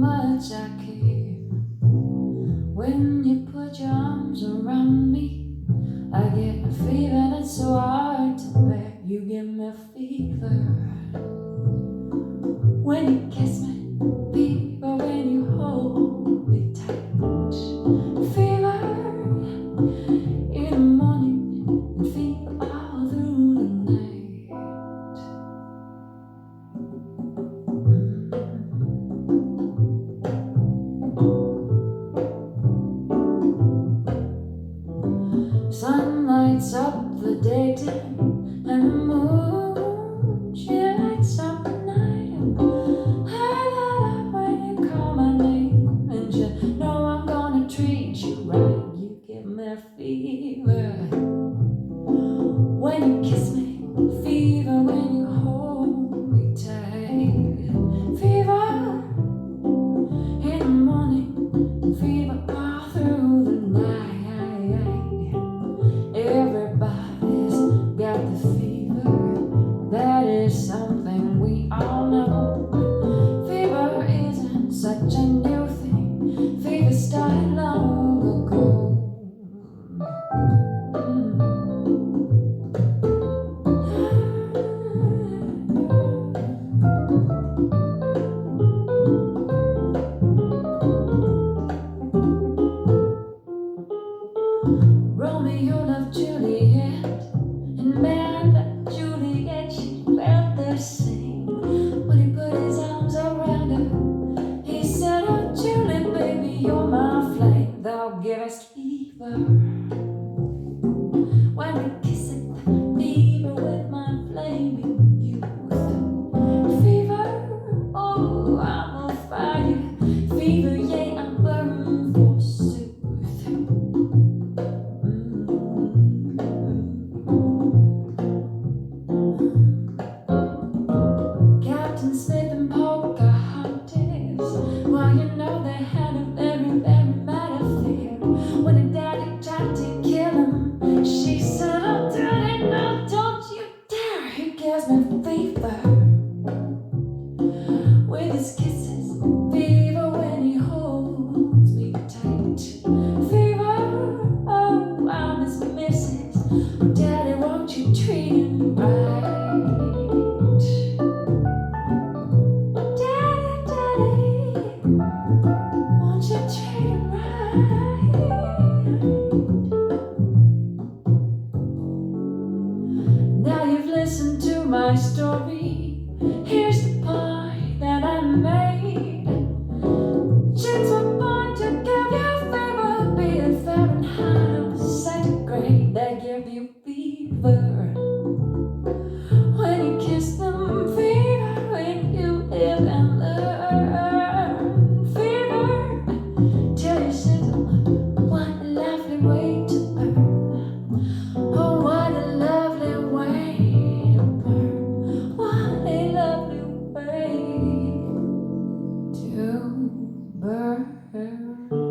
much I care. When you put your arms around me, I get a fever that's so hard to bear. You give me a fever when you kiss me, fever when you hold me tight, fever in the morning and fever all through the night. Sun lights up the daytime and the moon, she lights up the night. And I love when you call my name, and you know I'm gonna treat you right. You give me a fever when you kiss me, fever when you hold me tight, fever in the morning, fever all through the night. Everybody's got the fever, that is something we all know. Fever isn't such a new thing, fever started long ago. Romeo loved Juliet, and man, that Juliet, she felt the same. When he put his arms around her, he said, oh Julie, baby, you're my flame, thou givest fever. When we kiss it, fever with my flaming youth, fever, oh, I'm on fire, fever, yeah, I'm burning forsooth. Captain Smith and Pocahontas, well, you know they had a very, very mad affair. When her daddy tried to kill him, she said, oh, daddy, no, don't you dare. He gives me fever with his kisses, fever when he holds me tight, fever, oh, I'm his missus. Daddy, won't you treat him right? Won't you treat him right? Now you've listened to my story. Here's the point that I made. Chicks were born to give you fever, be it Fahrenheit or centigrade. They give you fever when you kiss them, fever when you live and learn, fever till you sizzle. What a lovely way to burn. Oh, what a lovely way to burn. What a lovely way to burn.